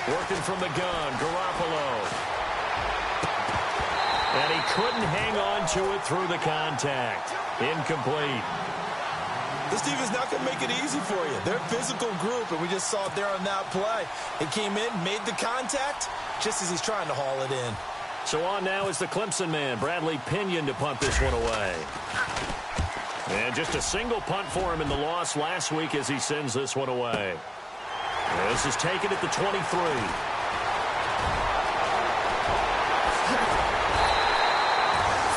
Working from the gun, Garoppolo. And he couldn't hang on to it through the contact. Incomplete. This defense not going to make it easy for you. They're a physical group, and we just saw it there on that play. He came in, made the contact, just as he's trying to haul it in. So on now is the Clemson man, Bradley Pinion, to punt this one away. And just a single punt for him in the loss last week as he sends this one away. This is taken at the 23.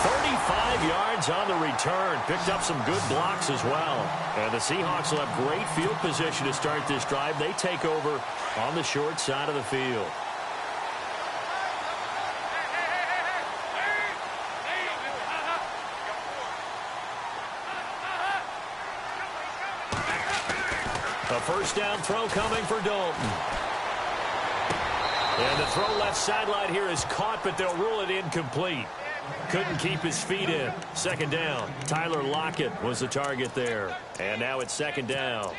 35 yards on the return. Picked up some good blocks as well. And the Seahawks will have great field position to start this drive. They take over on the short side of the field. A first down throw coming for Dalton. And the throw left sideline here is caught, but they'll rule it incomplete. Couldn't keep his feet in. Second down. Tyler Lockett was the target there. And now it's second down.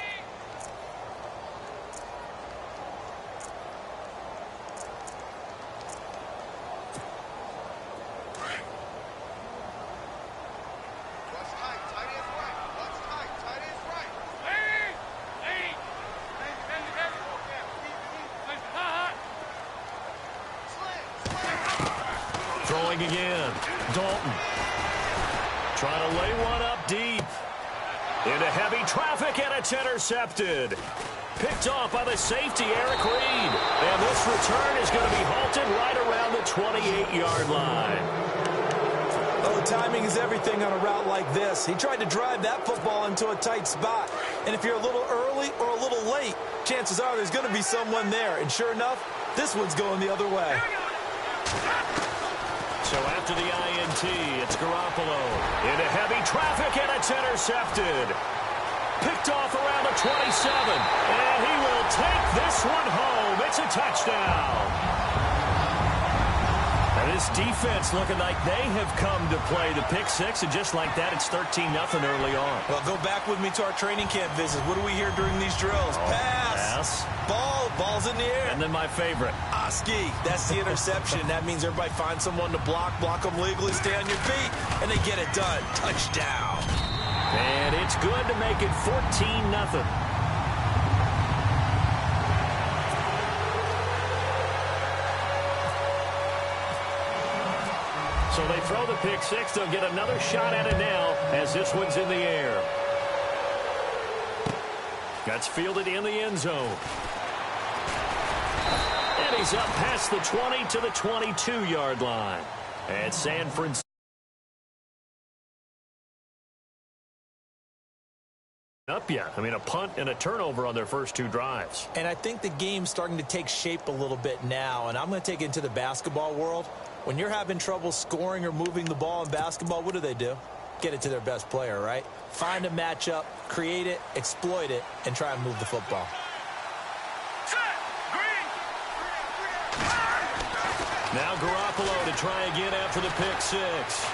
Throwing again. Dalton. Trying to lay one up deep. Into heavy traffic, and it's intercepted. Picked off by the safety, Eric Reed. And this return is going to be halted right around the 28-yard line. Oh, timing is everything on a route like this. He tried to drive that football into a tight spot. And if you're a little early or a little late, chances are there's going to be someone there. And sure enough, this one's going the other way. So after the INT, it's Garoppolo. Into heavy traffic, and it's intercepted. Picked off around the 27. And he will take this one home. It's a touchdown. And this defense looking like they have come to play the pick six, and just like that, it's 13-0 early on. Well, go back with me to our training camp visits. What do we hear during these drills? Pass. Ball's in the air. And then my favorite. Oski. That's the interception. That means everybody finds someone to block them legally, stay on your feet, and they get it done. Touchdown. And it's good to make it 14-0. So they throw the pick six. They'll get another shot at it now as this one's in the air. That's fielded in the end zone. And he's up past the 20 to the 22-yard line. And San Francisco. Up yet. I mean, a punt and a turnover on their first two drives. And I think the game's starting to take shape a little bit now. And I'm going to take it into the basketball world. When you're having trouble scoring or moving the ball in basketball, what do? Get it to their best player, right? Find a matchup, create it, exploit it, and try and move the football. Now Garoppolo to try again after the pick six.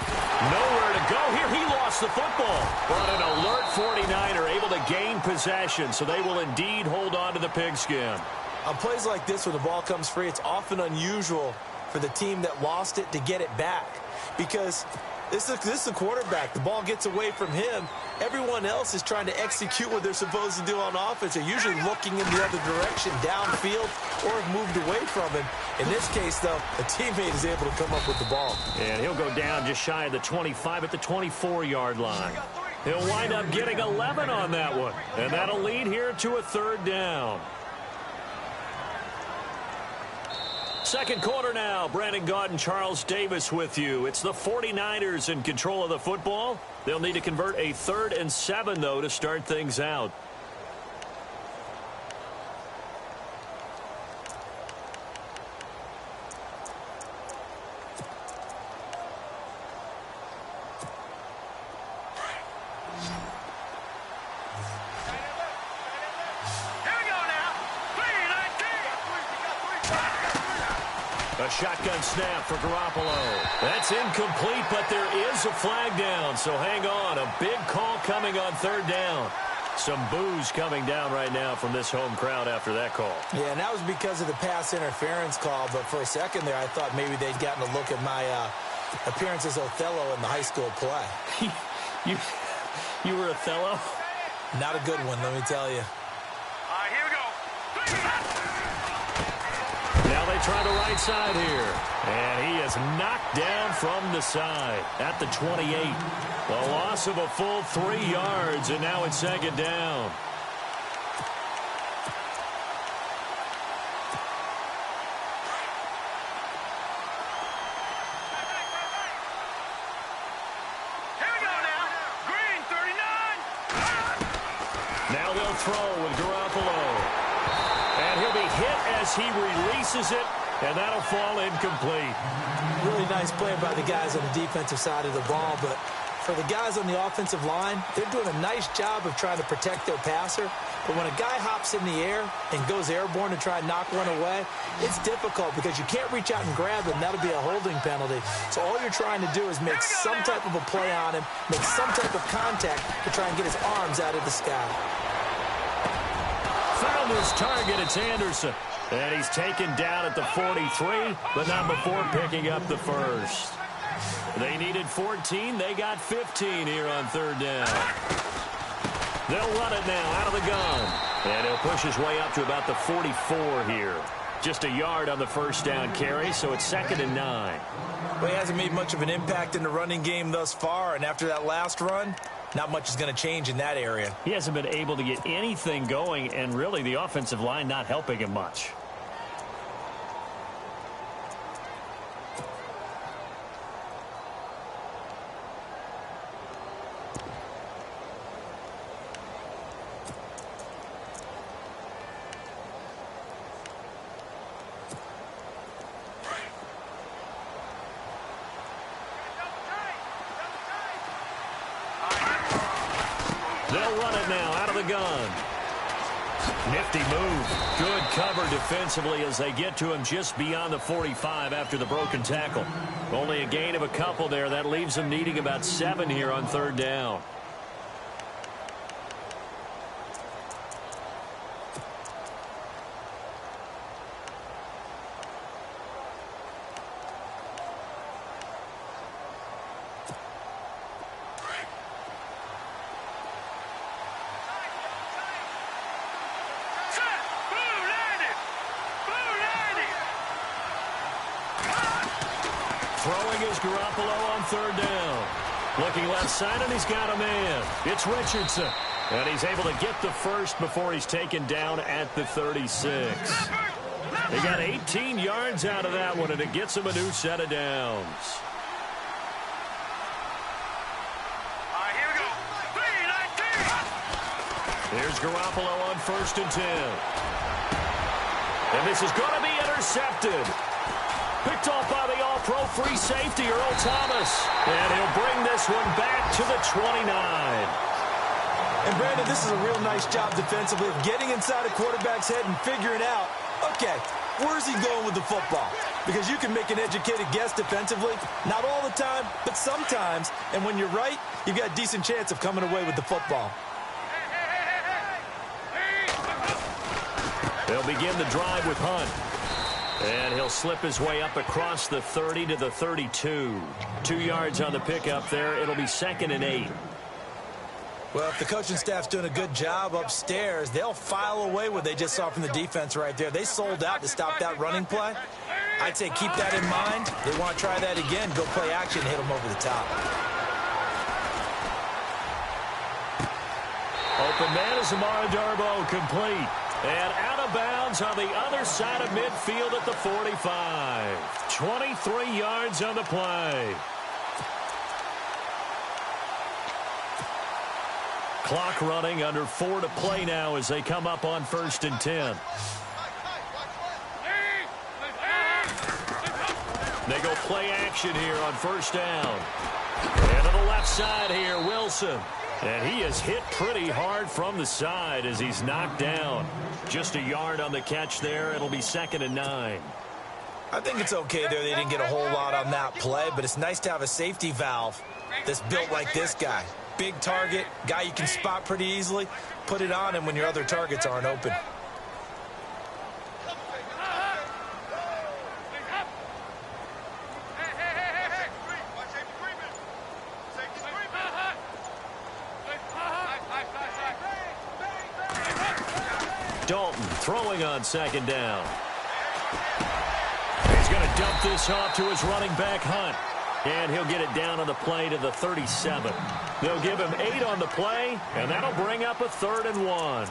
Nowhere to go here. He lost the football. But an alert 49er able to gain possession, so they will indeed hold on to the pigskin. On plays like this where the ball comes free, it's often unusual for the team that lost it to get it back. Because this is a quarterback. The ball gets away from him. Everyone else is trying to execute what they're supposed to do on offense. They're usually looking in the other direction, downfield, or have moved away from him. In this case, though, a teammate is able to come up with the ball. And he'll go down just shy of the 25 at the 24-yard line. He'll wind up getting 11 on that one. And that'll lead here to a third down. Second quarter now. Brandon Gaudin and Charles Davis with you. It's the 49ers in control of the football. They'll need to convert a 3rd and 7, though, to start things out. A shotgun snap for Garoppolo. That's incomplete, but there is a flag down, so hang on. A big call coming on 3rd down. some boos coming down right now from this home crowd after that call. Yeah, and that was because of the pass interference call, but for a second there, I thought maybe they'd gotten a look at my appearance as Othello in the high school play. You were Othello? Not a good one, let me tell you. Here we go. Now they try the right side here. And he is knocked down from the side at the 28. A loss of a full 3 yards, and now it's second down. Here we go now. Green, 39. Now they'll throw with Garoppolo. And he'll be hit as he releases it, and that'll fall incomplete. Really nice play by the guys on the defensive side of the ball, but for the guys on the offensive line, they're doing a nice job of trying to protect their passer. But when a guy hops in the air and goes airborne to try and knock one away, it's difficult because you can't reach out and grab him. That'll be a holding penalty. So all you're trying to do is make some type of a play on him, make some type of contact to try and get his arms out of the sky. Found his target, it's Anderson. And he's taken down at the 43, but not before picking up the first. They needed 14. They got 15 here on third down. They'll run it now out of the gun. And he'll push his way up to about the 44 here. Just a yard on the first down carry, so it's 2nd and 9. Well, he hasn't made much of an impact in the running game thus far, and after that last run, not much is going to change in that area. He hasn't been able to get anything going, and really the offensive line not helping him much. They'll run it now out of the gun. Nifty move. Good cover defensively as they get to him just beyond the 45 after the broken tackle. Only a gain of a couple there. That leaves them needing about 7 here on third down. Throwing is Garoppolo on third down. Looking left side, and he's got a man. It's Richardson. And he's able to get the first before he's taken down at the 36. They got 18 yards out of that one, and it gets him a new set of downs. Here we go. 3-19. Here's Garoppolo on 1st and 10. And this is going to be intercepted. Picked off by the all-pro free safety, Earl Thomas. And he'll bring this one back to the 29. And, Brandon, this is a real nice job defensively of getting inside a quarterback's head and figuring out, okay, where's he going with the football? Because you can make an educated guess defensively. Not all the time, but sometimes. And when you're right, you've got a decent chance of coming away with the football. They'll begin the drive with Hunt. And he'll slip his way up across the 30 to the 32. 2 yards on the pickup there. It'll be 2nd and 8. Well, if the coaching staff's doing a good job upstairs, they'll file away what they just saw from the defense right there. They sold out to stop that running play. I'd say keep that in mind. They want to try that again, go play action, hit them over the top. Open man is Amara Darbo, complete. And out of bounds on the other side of midfield at the 45. 23 yards on the play. Clock running, under 4 to play now as they come up on 1st and 10. They go play action here on 1st down. And to the left side here, Wilson. And he is hit pretty hard from the side as he's knocked down. Just a yard on the catch there. It'll be 2nd and 9. I think it's okay there. They didn't get a whole lot on that play, but it's nice to have a safety valve that's built like this guy. big target, guy you can spot pretty easily. Put it on him when your other targets aren't open. Dalton throwing on second down. He's going to dump this off to his running back, Hunt. And he'll get it down on the play to the 37. They'll give him 8 on the play, and that'll bring up a 3rd and 1.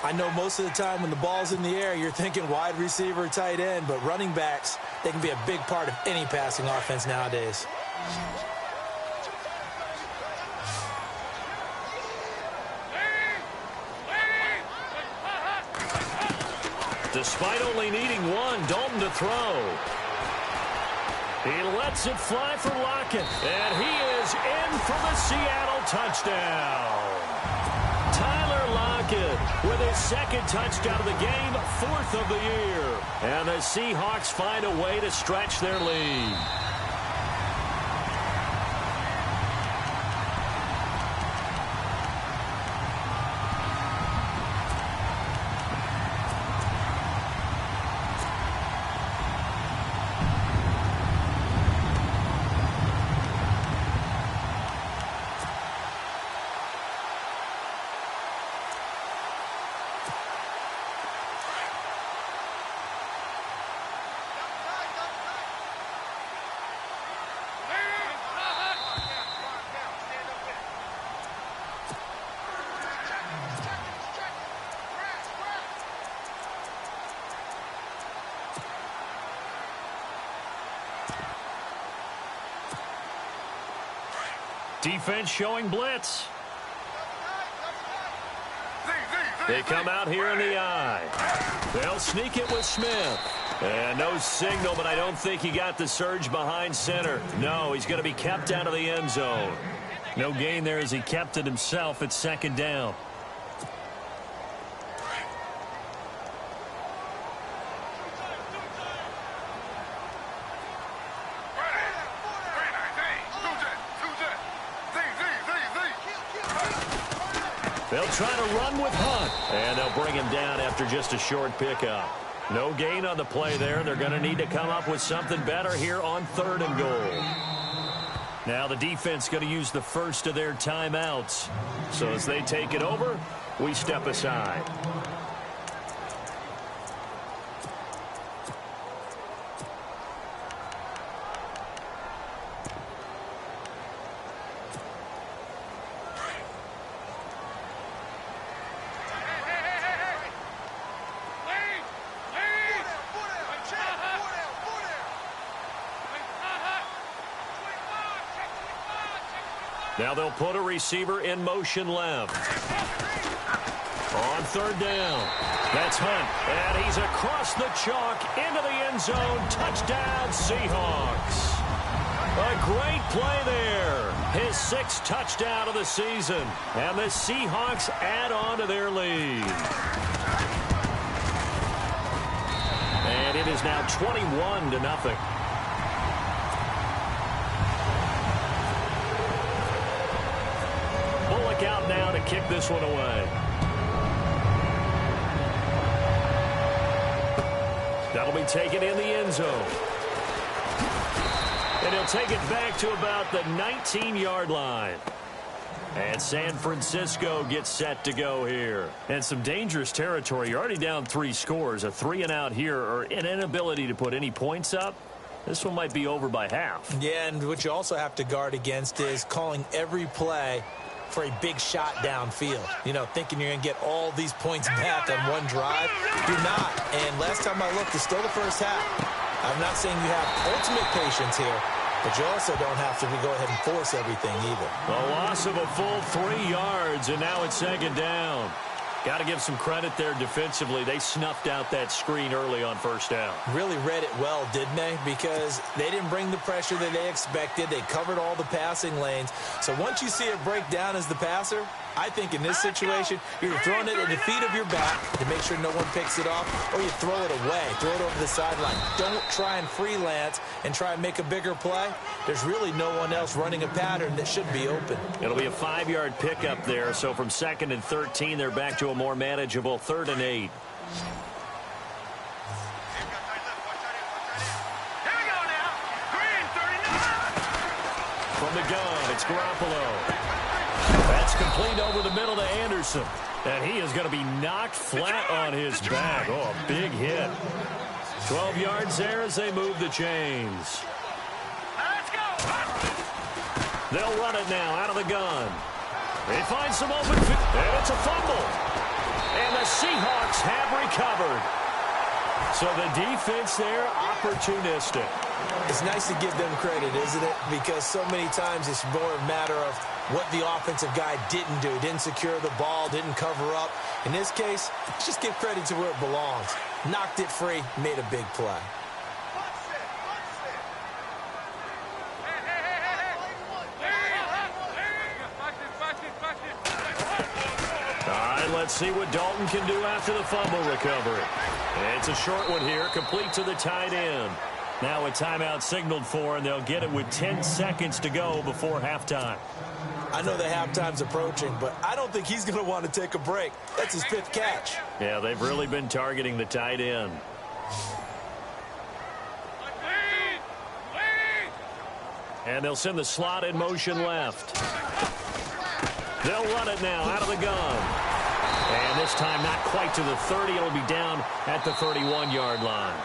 I know most of the time when the ball's in the air, you're thinking wide receiver, tight end, but running backs, they can be a big part of any passing offense nowadays. Despite only needing 1, Dalton to throw. He lets it fly for Lockett, and he is in for the Seattle touchdown. Tyler Lockett with his 2nd touchdown of the game, 4th of the year. And the Seahawks find a way to stretch their lead. Defense showing blitz. They come out here in the eye. They'll sneak it with Smith. And no signal, but I don't think he got the surge behind center. No, he's going to be kept out of the end zone. No gain there as he kept it himself at 2nd down. They'll try to run with Hunt, and they'll bring him down after just a short pickup. No gain on the play there. They're going to need to come up with something better here on 3rd and goal. Now the defense going to use the first of their timeouts. So as they take it over, we step aside. Now they'll put a receiver in motion left. On 3rd down. That's Hunt. And he's across the chalk into the end zone. Touchdown, Seahawks. A great play there. His 6th touchdown of the season. And the Seahawks add on to their lead. And it is now 21-0. Out now to kick this one away. That'll be taken in the end zone. And he'll take it back to about the 19-yard line. And San Francisco gets set to go here. And some dangerous territory. You're already down 3 scores. A 3-and-out here, or an inability to put any points up. This one might be over by half. Yeah, and what you also have to guard against is calling every play for a big shot downfield. You know, thinking you're going to get all these points back on one drive. Do not. And last time I looked, it's still the first half. I'm not saying you have ultimate patience here, but you also don't have to go ahead and force everything either. A loss of a full 3 yards, and now it's 2nd down. Got to give some credit there defensively. They snuffed out that screen early on 1st down. Really read it well, didn't they? Because they didn't bring the pressure that they expected. They covered all the passing lanes. So once you see it break down as the passer, I think in this situation, you're throwing it at the feet of your back to make sure no one picks it off, or you throw it away, throw it over the sideline. Don't try and freelance and try and make a bigger play. There's really no one else running a pattern that should be open. It'll be a 5-yard pickup there, so from 2nd and 13, they're back to a more manageable 3rd and 8. From the gun, it's Garoppolo. That's complete over the middle to Anderson. And he is going to be knocked flat on his back. Oh, a big hit. 12 yards there as they move the chains. Let's go. They'll run it now out of the gun. They find some open field, and it's a fumble. And the Seahawks have recovered. So the defense there, opportunistic. It's nice to give them credit, isn't it? Because so many times it's more a matter of what the offensive guy didn't do. Didn't secure the ball, didn't cover up. In this case, let's just give credit to where it belongs. Knocked it free, made a big play. All right, let's see what Dalton can do after the fumble recovery. It's a short one here, complete to the tight end. Now a timeout signaled for, and they'll get it with 10 seconds to go before halftime. I know the halftime's approaching, but I don't think he's going to want to take a break. That's his 5th catch. Yeah, they've really been targeting the tight end. And they'll send the slot in motion left. They'll run it now out of the gun. And this time not quite to the 30. It'll be down at the 31-yard line.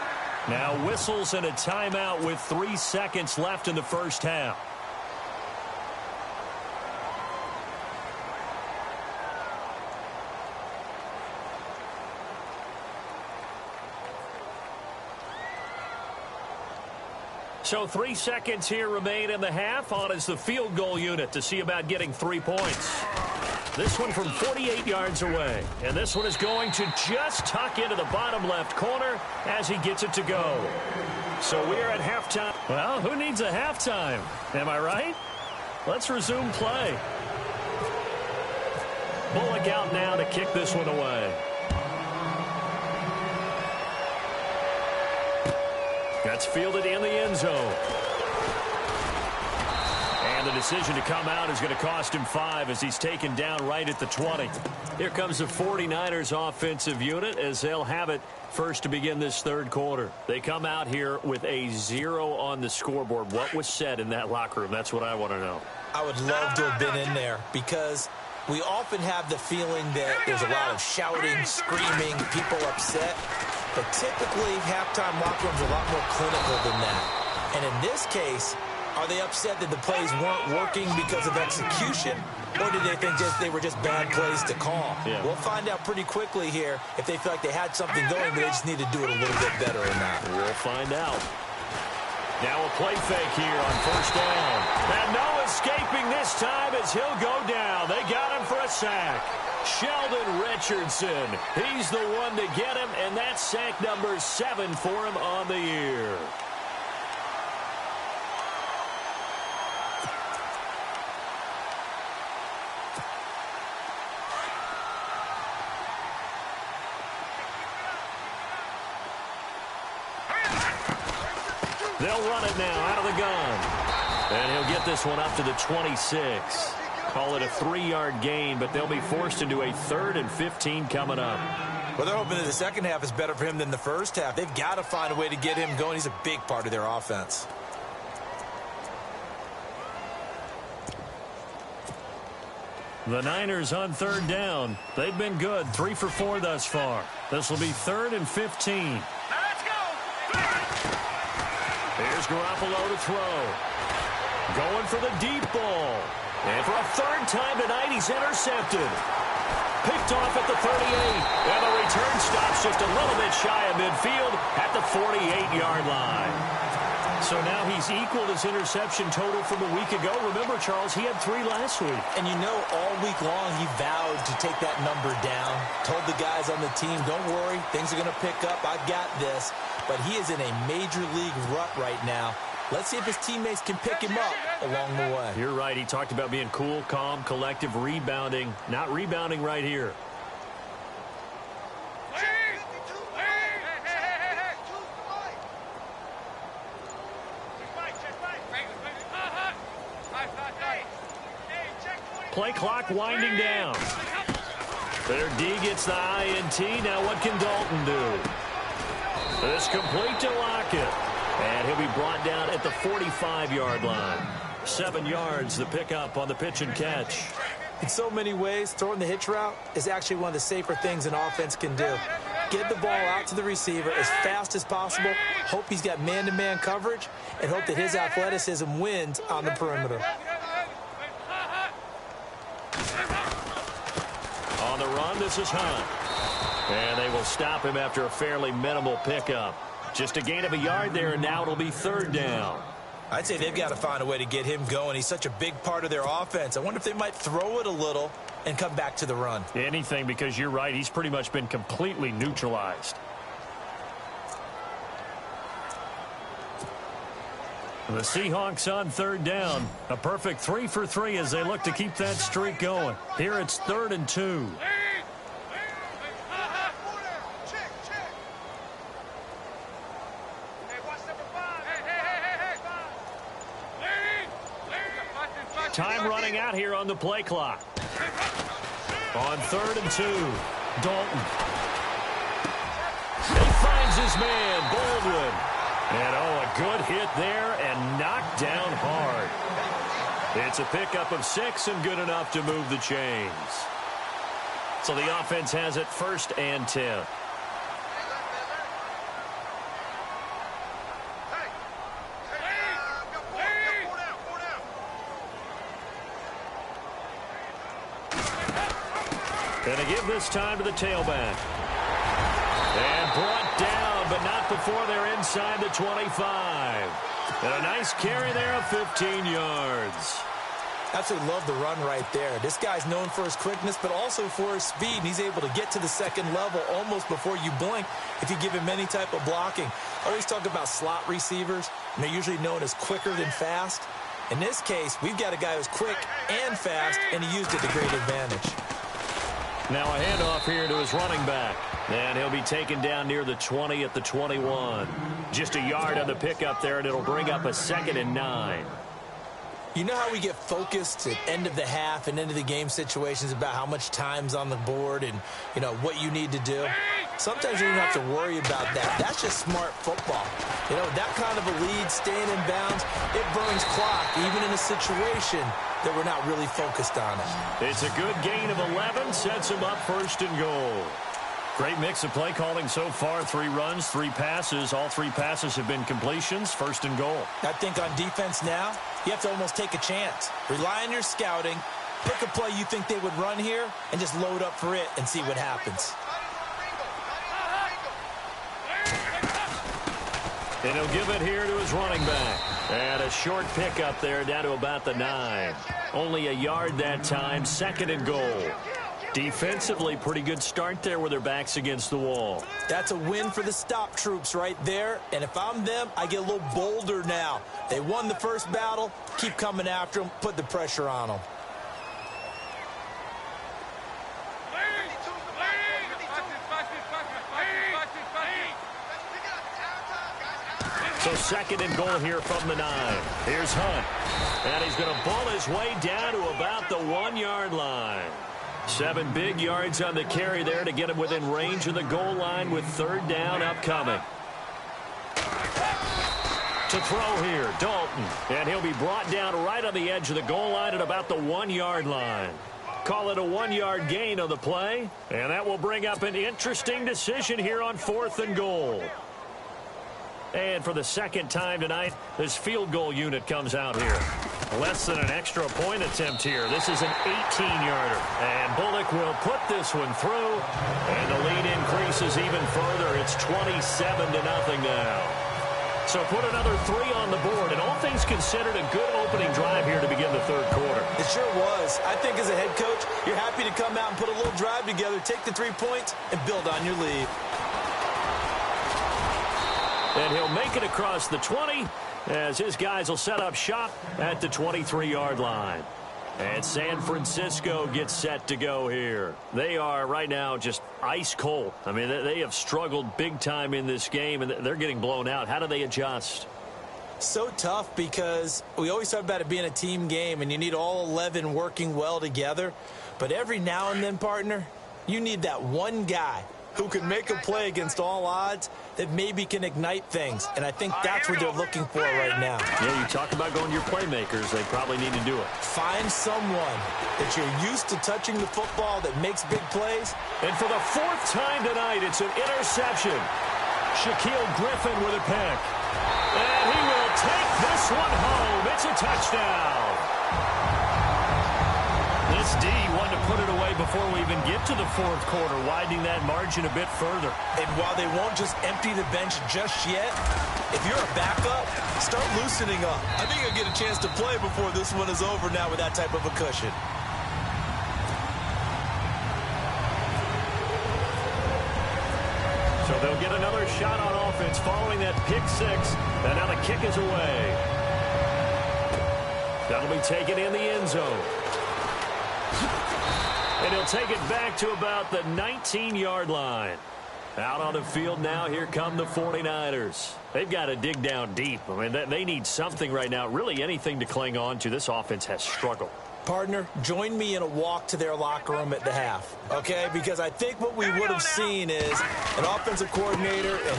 Now whistles and a timeout with 3 seconds left in the first half. So 3 seconds here remain in the half. On is the field goal unit to see about getting 3 points. This one from 48 yards away. And this one is going to just tuck into the bottom left corner as he gets it to go. So we're at halftime. Well, who needs a halftime? Am I right? Let's resume play. Bullock out now to kick this one away. That's fielded in the end zone. And the decision to come out is going to cost him 5 as he's taken down right at the 20. Here comes the 49ers offensive unit as they'll have it first to begin this 3rd quarter. They come out here with a 0 on the scoreboard. What was said in that locker room? That's what I want to know. I would love to have been in there because we often have the feeling that there's a lot of shouting, screaming, people upset. But typically, halftime locker rooms are a lot more clinical than that. And in this case, are they upset that the plays weren't working because of execution, or did they think they were just bad plays to call? Yeah. We'll find out pretty quickly here if they feel like they had something going, but they just need to do it a little bit better or not. We'll find out. Now a play fake here on first down. And no escaping this time as he'll go down. They got him for a sack. Sheldon Richardson. He's the one to get him, and that's sack number 7 for him on the year. They'll run it now out of the gun. And he'll get this one up to the 26. Call it a 3-yard gain, but they'll be forced into a 3rd and 15 coming up. Well, they're hoping that the second half is better for him than the first half. They've got to find a way to get him going. He's a big part of their offense. The Niners on 3rd down. They've been good, 3 for 4 thus far. This will be 3rd and 15. Let's go. Here's Garoppolo to throw. Going for the deep ball. And for a 3rd time tonight, he's intercepted. Picked off at the 38. And the return stops just a little bit shy of midfield at the 48-yard line. So now he's equaled his interception total from a week ago. Remember, Charles, he had 3 last week. And you know, all week long he vowed to take that number down. Told the guys on the team, don't worry, things are going to pick up. I've got this. But he is in a major league rut right now. Let's see if his teammates can pick him up along the way. You're right. He talked about being cool, calm, collective, rebounding. Not rebounding right here. Play clock winding down. Their D gets the INT. Now what can Dalton do? This complete to Lockett. And he'll be brought down at the 45-yard line. 7 yards, the pickup on the pitch and catch. In so many ways, throwing the hitch route is actually one of the safer things an offense can do. Get the ball out to the receiver as fast as possible, hope he's got man-to-man coverage, and hope that his athleticism wins on the perimeter. On the run, this is Hunt. And they will stop him after a fairly minimal pickup. Just a gain of a yard there, and now it'll be 3rd down. I'd say they've got to find a way to get him going. He's such a big part of their offense. I wonder if they might throw it a little and come back to the run. Anything, because you're right. He's pretty much been completely neutralized. The Seahawks on 3rd down. A perfect 3 for 3 as they look to keep that streak going. Here it's 3rd and 2. Time running out here on the play clock. On 3rd and 2, Dalton. He finds his man, Baldwin. And, a good hit there and knocked down hard. It's a pickup of 6 and good enough to move the chains. So the offense has it 1st and 10. And to give this time to the tailback. And brought down, but not before they're inside the 25. And a nice carry there of 15 yards. Absolutely love the run right there. This guy's known for his quickness, but also for his speed. And he's able to get to the 2nd level almost before you blink if you give him any type of blocking. I always talk about slot receivers, and they're usually known as quicker than fast. In this case, we've got a guy who's quick and fast, and he used it to great advantage. Now a handoff here to his running back. And he'll be taken down near the 20 at the 21. Just a yard on the pickup there, and it'll bring up a 2nd and 9. You know how we get focused at end of the half and end of the game situations about how much time's on the board and, what you need to do? Sometimes you don't have to worry about that. That's just smart football. That kind of a lead, staying in bounds, it burns clock, even in a situation that we're not really focused on it. It's a good gain of 11, sets him up 1st and goal. Great mix of play calling so far. 3 runs, 3 passes. All 3 passes have been completions. 1st and goal. I think on defense now, you have to almost take a chance. Rely on your scouting. Pick a play you think they would run here and just load up for it and see what happens. And he'll give it here to his running back. And a short pickup there down to about the 9. Only a yard that time. 2nd and goal. Defensively, pretty good start there with their backs against the wall. That's a win for the stop troops right there. And if I'm them, I get a little bolder now. They won the first battle. Keep coming after them. Put the pressure on them. So 2nd and goal here from the 9. Here's Hunt. And he's going to ball his way down to about the 1-yard line. 7 big yards on the carry there to get him within range of the goal line with 3rd down upcoming. To throw here, Dalton. And he'll be brought down right on the edge of the goal line at about the 1-yard line. Call it a 1-yard gain on the play. And that will bring up an interesting decision here on 4th and goal. And for the 2nd time tonight, this field goal unit comes out here. Less than an extra point attempt here. This is an 18-yarder. And Bullock will put this one through. And the lead increases even further. It's 27-0 now. So put another 3 on the board. And all things considered, a good opening drive here to begin the 3rd quarter. It sure was. I think as a head coach, you're happy to come out and put a little drive together, take the 3 points, and build on your lead. And he'll make it across the 20, as his guys will set up shop at the 23-yard line. And San Francisco gets set to go here. They are right now just ice cold. I mean, they have struggled big time in this game, and they're getting blown out. How do they adjust? So tough because we always talk about it being a team game, and you need all 11 working well together. But every now and then, partner, you need that one guy who can make a play against all odds that maybe can ignite things. And I think that's what they're looking for right now. Yeah, you talk about going to your playmakers. They probably need to do it. Find someone that you're used to touching the football that makes big plays. And for the fourth time tonight, it's an interception. Shaquille Griffin with a pick. And he will take this one home. It's a touchdown. This D wanted to put it away before we even get to the fourth quarter, widening that margin a bit further. And while they won't just empty the bench just yet, if you're a backup, start loosening up. I think you'll get a chance to play before this one is over now with that type of a cushion. So they'll get another shot on offense following that pick six. And now the kick is away. That'll be taken in the end zone. And he'll take it back to about the 19-yard line. Out on the field now, here come the 49ers. They've got to dig down deep. I mean, they need something right now, really anything to cling on to. This offense has struggled. Partner, join me in a walk to their locker room at the half, okay? Because I think what we would have seen is an offensive coordinator and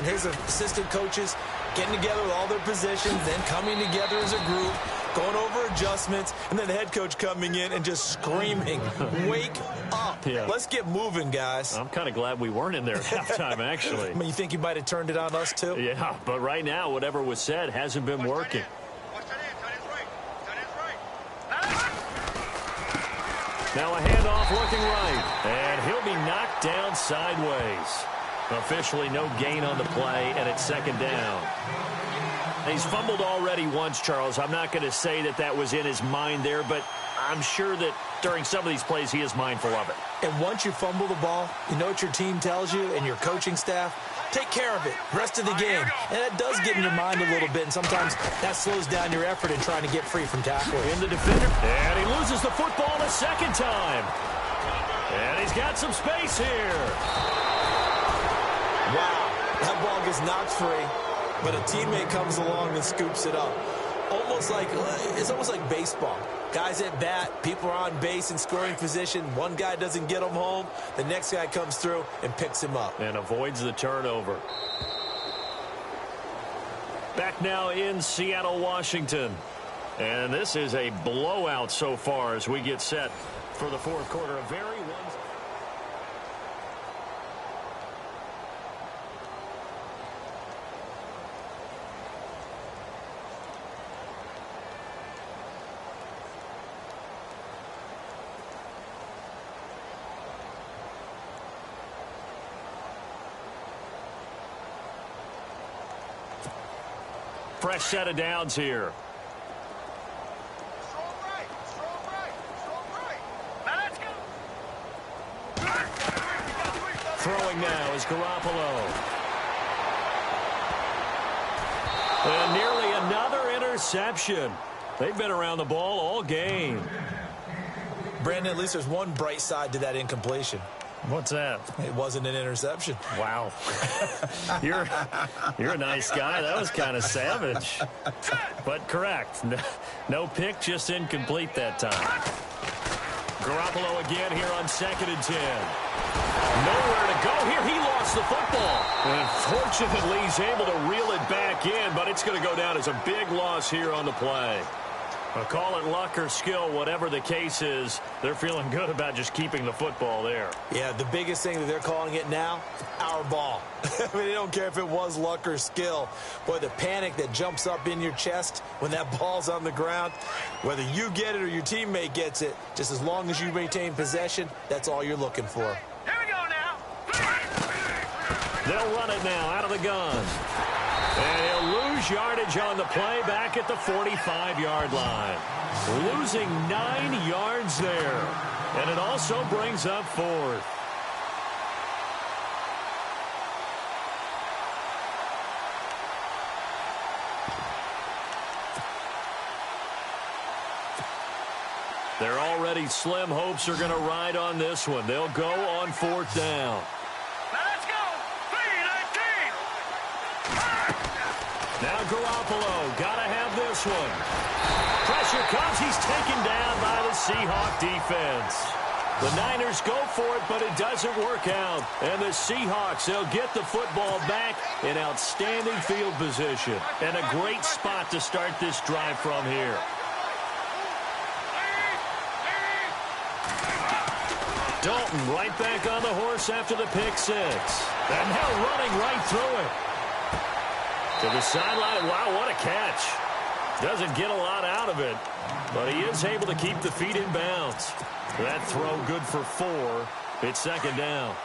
his assistant coaches getting together with all their positions, then coming together as a group, going over adjustments, and then the head coach coming in and just screaming, wake up. Yeah. Let's get moving, guys. I'm kind of glad we weren't in there at halftime, actually. I mean, you think he might have turned it on us, too? Yeah, but right now, whatever was said hasn't been working. Now a handoff looking right, and he'll be knocked down sideways. Officially no gain on the play, and it's second down. He's fumbled already once, Charles. I'm not going to say that was in his mind there, but I'm sure that during some of these plays he is mindful of it. And once you fumble the ball, you know what your team tells you and your coaching staff? Take care of it rest of the game. And that does get in your mind a little bit, and sometimes that slows down your effort in trying to get free from tackling. In the defender, and he loses the football the second time. And he's got some space here. Wow, that ball gets knocked free, but a teammate comes along and scoops it up. It's almost like baseball. Guys at bat, people are on base in scoring position. One guy doesn't get him home. The next guy comes through and picks him up. And avoids the turnover. Back now in Seattle, Washington. And this is a blowout so far as we get set for the fourth quarter. A very fresh set of downs here. Strong right. Now let's go. Throwing now is Garoppolo. And nearly another interception. They've been around the ball all game. Brandon, at least there's one bright side to that incompletion. What's that? It wasn't an interception. Wow. You're a nice guy. That was kind of savage. But correct. No pick, just incomplete that time. Garoppolo again here on 2nd and 10. Nowhere to go here. He lost the football. And fortunately, he's able to reel it back in, but it's going to go down as a big loss here on the play. Well, call it luck or skill, whatever the case is, they're feeling good about just keeping the football there. Yeah, the biggest thing that they're calling it now, our ball. I mean, they don't care if it was luck or skill. Boy, the panic that jumps up in your chest when that ball's on the ground, whether you get it or your teammate gets it, just as long as you maintain possession, that's all you're looking for. Here we go now. They'll run it now out of the gun. And he'll lose yardage on the play back at the 45-yard line. Losing 9 yards there. And it also brings up 4th. already slim hopes are going to ride on this one. They'll go on 4th down. Now let's go. 3-19. Now Garoppolo, got to have this one. Pressure comes. He's taken down by the Seahawk defense. The Niners go for it, but it doesn't work out. And the Seahawks, they'll get the football back in outstanding field position. And a great spot to start this drive from here. Dalton right back on the horse after the pick 6. And now running right through it. To the sideline. Wow, what a catch. Doesn't get a lot out of it, but he is able to keep the feet in bounds. That throw good for 4. It's 2nd down.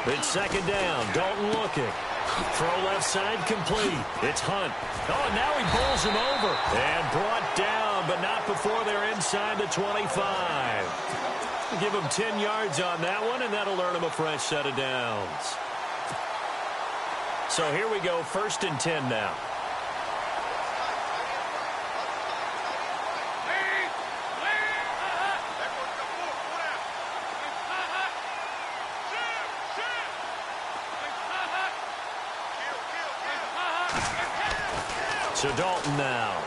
It's 2nd down. Dalton looking. Throw left side complete. It's Hunt. Oh, and now he bowls him over. And brought down, but not before they're inside the 25. Give him 10 yards on that one, and that'll earn him a fresh set of downs. So here we go, 1st and 10 now. So Dalton now.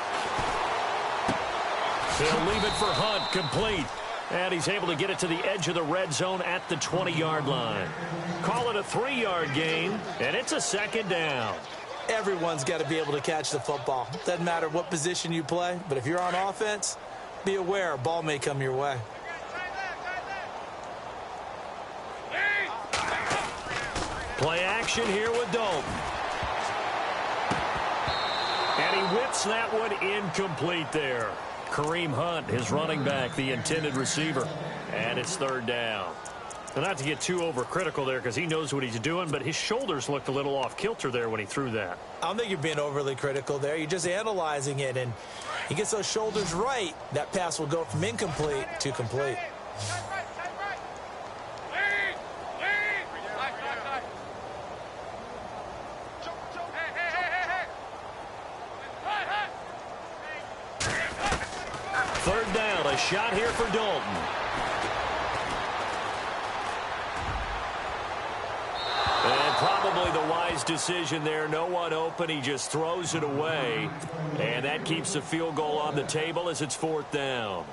He'll leave it for Hunt, complete. And he's able to get it to the edge of the red zone at the 20-yard line. Call it a 3-yard gain, and it's a 2nd down. Everyone's got to be able to catch the football. Doesn't matter what position you play, but if you're on offense, be aware a ball may come your way. Play action here with Dalton. And he whips that one incomplete there. Kareem Hunt, his running back, the intended receiver. And it's 3rd down. But not to get too overcritical there because he knows what he's doing, but his shoulders looked a little off kilter there when he threw that. I don't think you're being overly critical there. You're just analyzing it, and he gets those shoulders right. That pass will go from incomplete to complete. Third down, a shot here for Dalton. And probably the wise decision there. No one open. He just throws it away. And that keeps the field goal on the table as it's 4th down.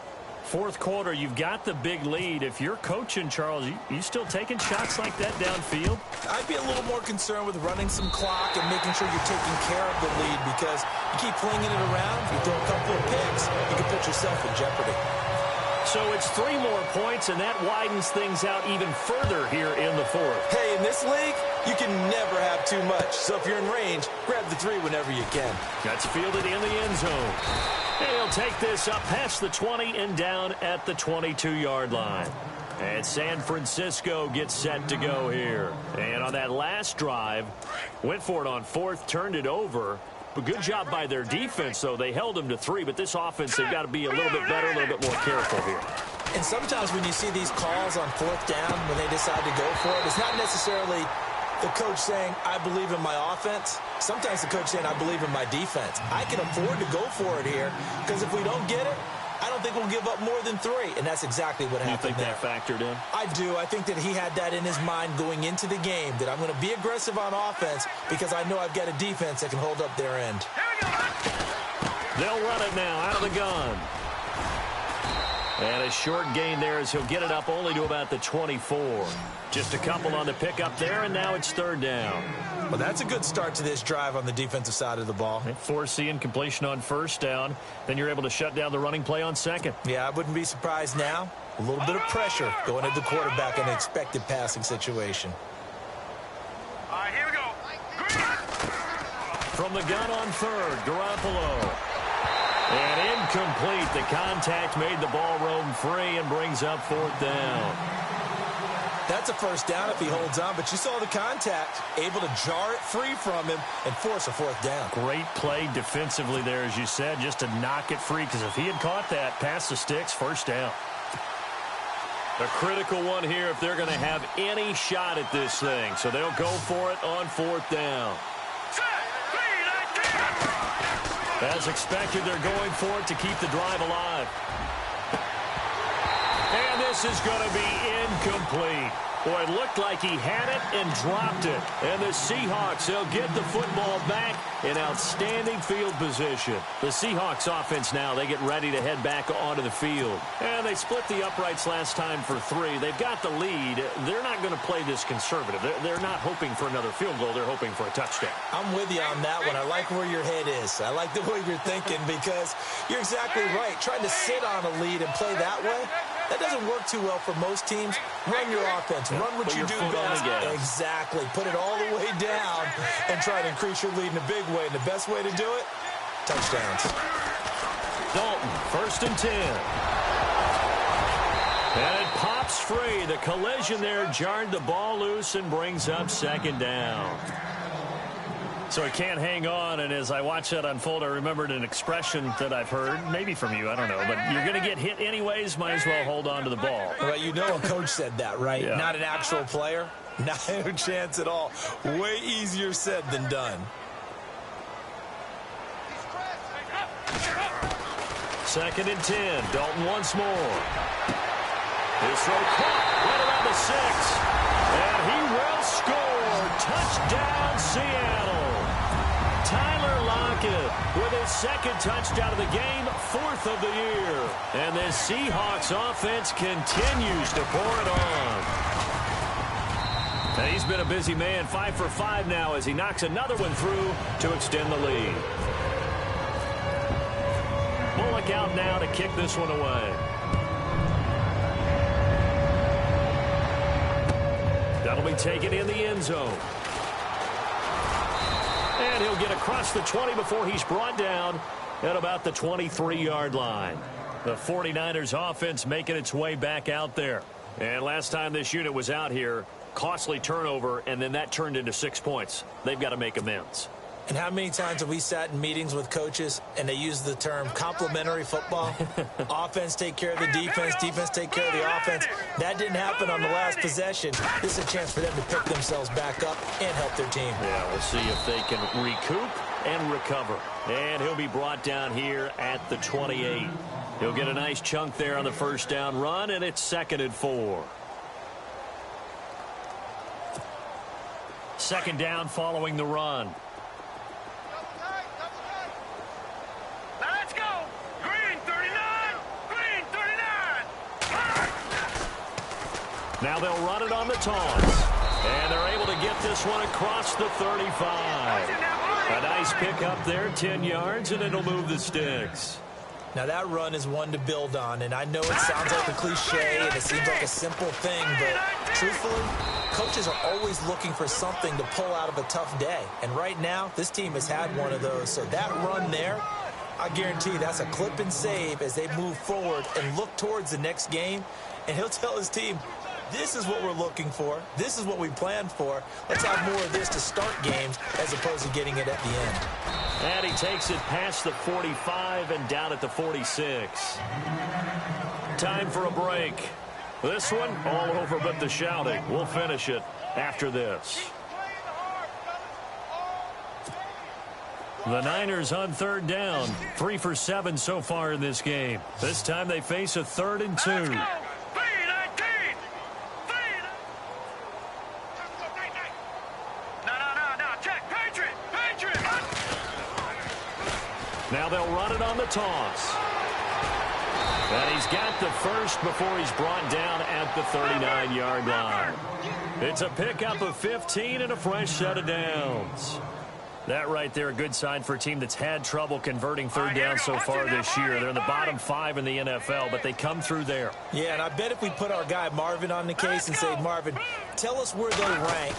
Fourth quarter, you've got the big lead. If you're coaching, Charles, you still taking shots like that downfield? I'd be a little more concerned with running some clock and making sure you're taking care of the lead, because you keep flinging it around, you throw a couple of picks, you can put yourself in jeopardy. So it's 3 more points, and that widens things out even further here in the 4th. Hey, in this league, you can never have too much. So if you're in range, grab the 3 whenever you can. That's fielded in the end zone. And he'll take this up past the 20 and down at the 22-yard line. And San Francisco gets set to go here. And on that last drive, went for it on 4th, turned it over. But good job by their defense, though. They held them to 3, but this offense, they've got to be a little bit better, a little bit more careful here. And sometimes when you see these calls on 4th down, when they decide to go for it, it's not necessarily the coach saying, I believe in my offense. Sometimes the coach saying, I believe in my defense. I can afford to go for it here, because if we don't get it, I don't think we'll give up more than 3, and that's exactly what happened there. You think that factored in? I do. I think that he had that in his mind going into the game, that I'm going to be aggressive on offense because I know I've got a defense that can hold up their end. They'll run it now out of the gun. And a short gain there as he'll get it up only to about the 24. Just a couple on the pickup there, and now it's 3rd down. Well, that's a good start to this drive on the defensive side of the ball. Forcing completion on 1st down. Then you're able to shut down the running play on 2nd. Yeah, I wouldn't be surprised now. A little bit of pressure going at the quarterback in an expected passing situation. All right, here we go. From the gun on 3rd, Garoppolo. And incomplete. The contact made the ball roam free and brings up 4th down. That's a 1st down if he holds on, but you saw the contact, able to jar it free from him and force a 4th down. Great play defensively there, as you said, just to knock it free, because if he had caught that, past the sticks, 1st down. A critical one here if they're going to have any shot at this thing. So they'll go for it on 4th down. As expected, they're going for it to keep the drive alive. And this is going to be incomplete. Boy, it looked like he had it and dropped it. And the Seahawks, they'll get the football back in outstanding field position. The Seahawks offense now, they get ready to head back onto the field. And they split the uprights last time for 3. They've got the lead. They're not going to play this conservative. They're not hoping for another field goal. They're hoping for a touchdown. I'm with you on that one. I like where your head is. I like the way you're thinking because you're exactly right. Trying to sit on a lead and play that way, that doesn't work too well for most teams. Run your offense. Run what you do best. Exactly. Put it all the way down and try to increase your lead in a big way. And the best way to do it, touchdowns. Dalton, 1st and 10. And it pops free. The collision there jarred the ball loose and brings up 2nd down. So it can't hang on, and as I watched that unfold, I remembered an expression that I've heard, maybe from you, I don't know, but you're going to get hit anyways, might as well hold on to the ball. Well, you know a coach said that, right? Yeah. Not an actual player. Not a chance at all. Way easier said than done. 2nd and 10. Dalton once more. His throw caught right around the 6. And he will score. Touchdown, Seattle. Tyler Lockett with his 2nd touchdown of the game, 4th of the year. And the Seahawks offense continues to pour it on. And he's been a busy man, 5 for 5 now as he knocks another one through to extend the lead. Bullock out now to kick this one away. That'll be taken in the end zone. And he'll get across the 20 before he's brought down at about the 23-yard line. The 49ers offense making its way back out there. And last time this unit was out here, costly turnover, and then that turned into 6 points. They've got to make amends. And how many times have we sat in meetings with coaches and they use the term complementary football? Offense take care of the defense, defense take care of the offense. That didn't happen on the last possession. This is a chance for them to pick themselves back up and help their team. Yeah, we'll see if they can recoup and recover. And he'll be brought down here at the 28. He'll get a nice chunk there on the 1st down run, and it's 2nd and 4. 2nd down following the run. Let's go. Green 39. Green 39. Now they'll run it on the taunts. And they're able to get this one across the 35. A nice pick up there, 10 yards, and it'll move the sticks. Now that run is one to build on, and I know it sounds like a cliche and it seems like a simple thing, but truthfully, coaches are always looking for something to pull out of a tough day. And right now, this team has had one of those. So that run there, I guarantee that's a clip and save as they move forward and look towards the next game. And he'll tell his team, this is what we're looking for. This is what we planned for. Let's have more of this to start games as opposed to getting it at the end. And he takes it past the 45 and down at the 46. Time for a break. This one, all over but the shouting. We'll finish it after this. The Niners on 3rd down. 3 for 7 so far in this game. This time they face a 3rd and 2. Now they'll run it on the toss. And he's got the first before he's brought down at the 39-yard line. It's a pickup of 15 and a fresh set of downs. That right there, a good sign for a team that's had trouble converting 3rd down so far this year. They're in the bottom 5 in the NFL, but they come through there. Yeah, and I bet if we put our guy Marvin on the case and say, Marvin, tell us where they rank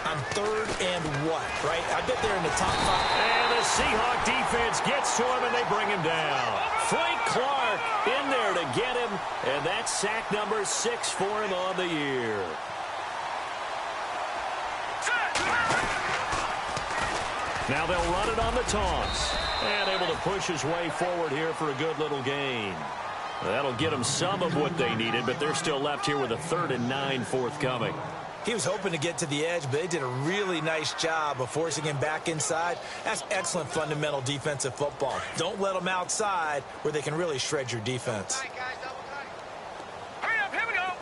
on 3rd and what, right? I bet they're in the top 5. And the Seahawk defense gets to him, and they bring him down. Frank Clark in there to get him, and that's sack number 6 for him on the year. Now they'll run it on the toss. And able to push his way forward here for a good little gain. That'll get them some of what they needed, but they're still left here with a 3rd and 9 forthcoming. He was hoping to get to the edge, but they did a really nice job of forcing him back inside. That's excellent fundamental defensive football. Don't let them outside where they can really shred your defense. Hurry up, here we go.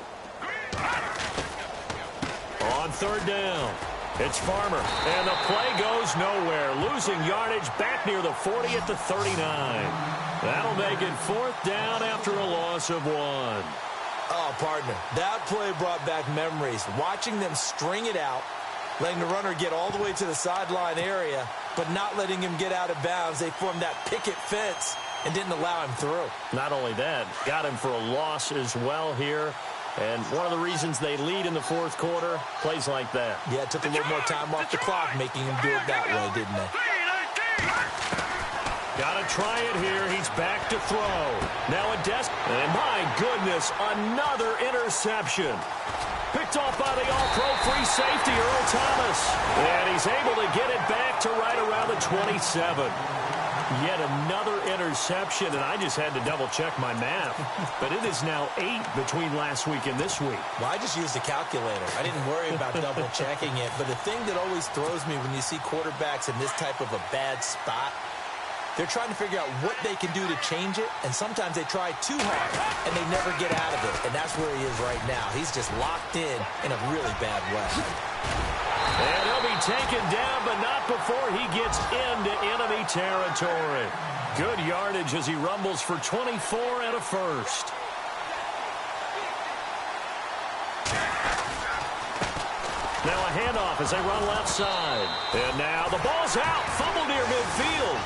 On 3rd down, it's Farmer, and the play goes nowhere, losing yardage back near the 40 at the 39. That'll make it 4th down after a loss of 1. Oh, partner, that play brought back memories. Watching them string it out, letting the runner get all the way to the sideline area, but not letting him get out of bounds. They formed that picket fence and didn't allow him through. Not only that, got him for a loss as well here. And one of the reasons they lead in the 4th quarter, plays like that. Yeah, it took a little more time off the clock, making him do it that way, didn't they? Got to try it here. He's back to throw. Now a desk. And my goodness, another interception. Picked off by the all-pro free safety, Earl Thomas. And he's able to get it back to right around the 27. Yet another interception, and I just had to double-check my math. But it is now 8 between last week and this week. Well, I just used a calculator. I didn't worry about double-checking it. But the thing that always throws me when you see quarterbacks in this type of a bad spot, they're trying to figure out what they can do to change it, and sometimes they try too hard, and they never get out of it. And that's where he is right now. He's just locked in a really bad way. And he'll be taken down, but not before he gets into enemy territory. Good yardage as he rumbles for 24 and a first. Now a handoff as they run left side. And now the ball's out. Fumble near midfield.